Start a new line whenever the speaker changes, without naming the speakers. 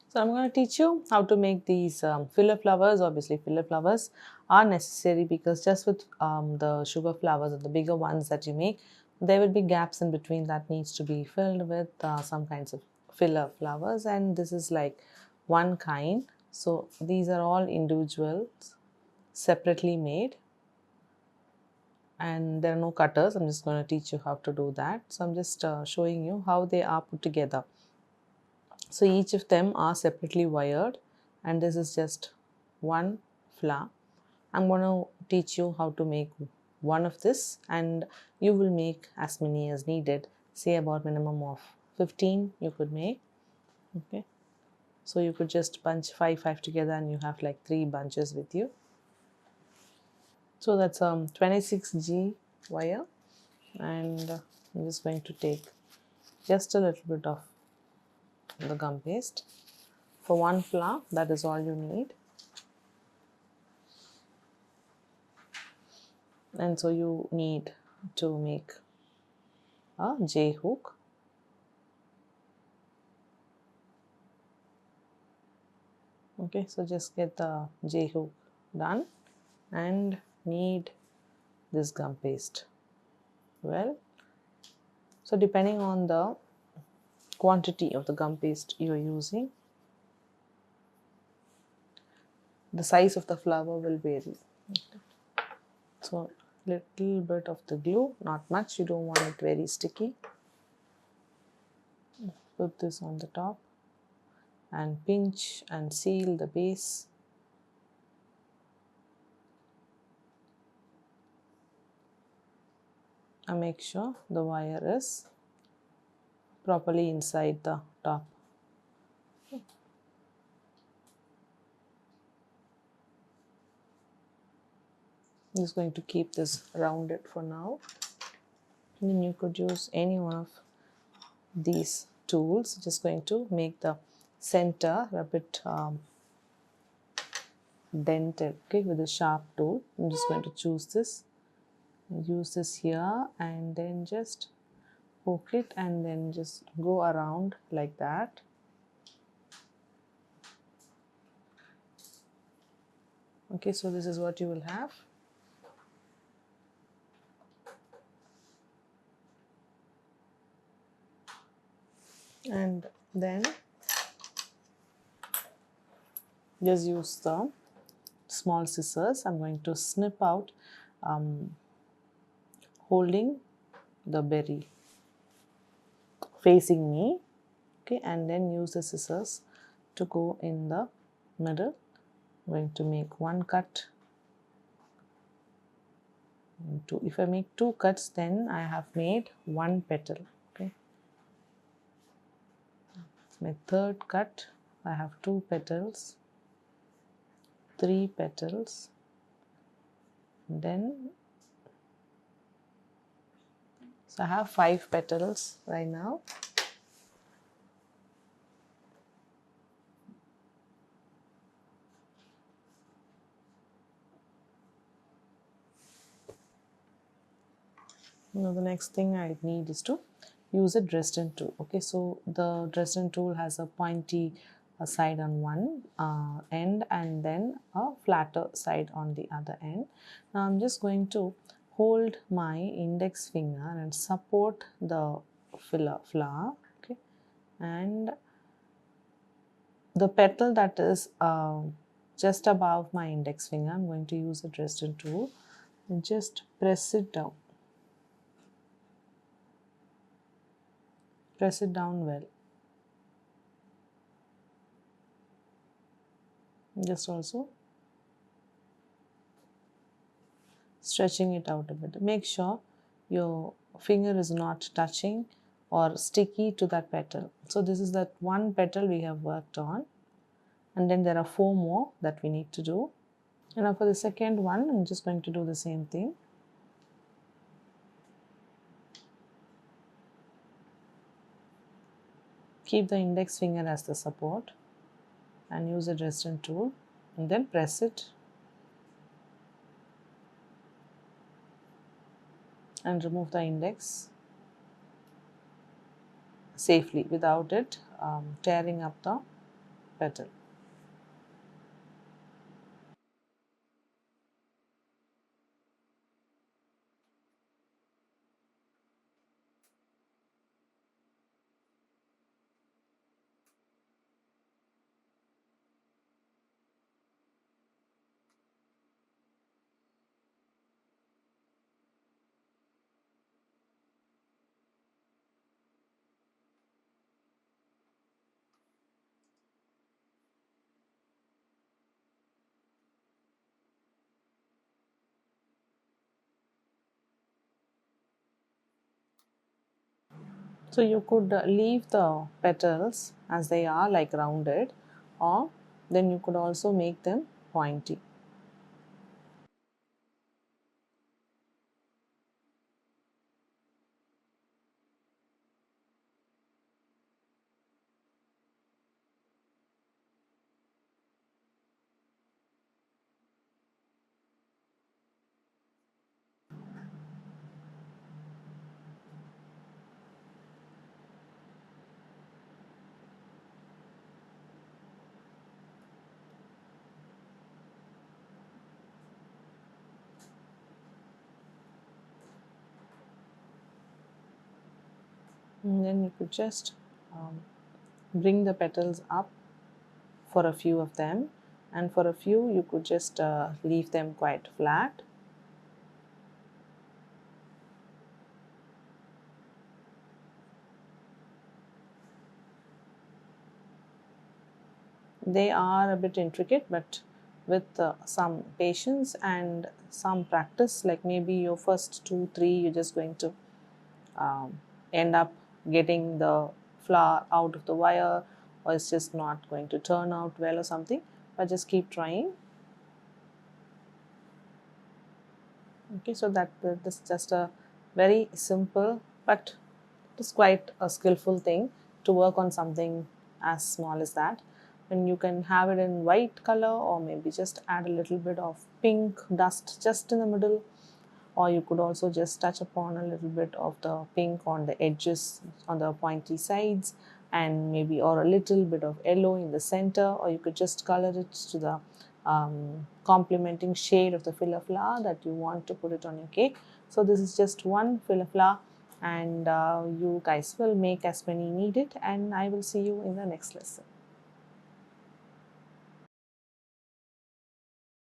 So I'm going to teach you how to make these filler flowers. Obviously, filler flowers are necessary because just with the sugar flowers or the bigger ones that you make, there will be gaps in between that needs to be filled with some kinds of filler flowers, and this is like one kind. So these are all individuals, separately made, and there are no cutters. I'm just going to teach you how to do that. So I'm just showing you how they are put together. So each of them are separately wired, and this is just one flower. I'm going to teach you how to make one of this, and you will make as many as needed. Say about minimum of 15 you could make. Okay, so you could just bunch five together and you have like 3 bunches with you. So that's 26G wire, and I'm just going to take just a little bit of the gum paste. For one flower, that is all you need. And so you need to make a J hook. Okay, so just get the J hook done and need this gum paste. Well, so depending on the quantity of the gum paste you are using, the size of the flower will vary. Okay. So little bit of the glue, not much, you don't want it very sticky. Put this on the top and pinch and seal the base. And make sure the wire is properly inside the top. I'm just going to keep this rounded for now. And then you could use any one of these tools. Just going to make the center a bit dented, okay, with a sharp tool. I'm just going to choose this, use this here, and then just poke it and then just go around like that. Okay, so this is what you will have. And then just use the small scissors. I'm going to snip out holding the berry facing me, okay, and then use the scissors to go in the middle. I'm going to make one cut. If I make 2 cuts, then I have made 1 petal. Okay, it's my 3rd cut. I have 2 petals, 3 petals, then so I have 5 petals right now. Now the next thing I need is to use a Dresden tool. Okay, so the Dresden tool has a pointy side on one end and then a flatter side on the other end. Now I'm just going to hold my index finger and support the filler flower, okay, and the petal that is just above my index finger, I'm going to use a Dresden tool and just press it down. Press it down well. Just also stretching it out a bit. Make sure your finger is not touching or sticky to that petal. So this is that one petal we have worked on, and then there are 4 more that we need to do. And now for the second one, I'm just going to do the same thing. Keep the index finger as the support and use a Dresden tool and then press it and remove the index safely without it tearing up the petal. So you could leave the petals as they are, like rounded, or then you could also make them pointy. And then you could just um, bring the petals up for a few of them, and for a few you could just leave them quite flat. They are a bit intricate, but with some patience and some practice, like maybe your first two three, you're just going to um, end up getting the flower out of the wire, or it's just not going to turn out well or something, but just keep trying. Okay, so this is just a very simple, but it's quite a skillful thing to work on something as small as that. And you can have it in white color, or maybe just add a little bit of pink dust just in the middle, or you could also just touch upon a little bit of the pink on the edges, on the pointy sides, and maybe or a little bit of yellow in the center, or you could just color it to the complementing shade of the filler flower that you want to put it on your cake. So this is just one filler flower, and you guys will make as many needed, and I will see you in the next lesson.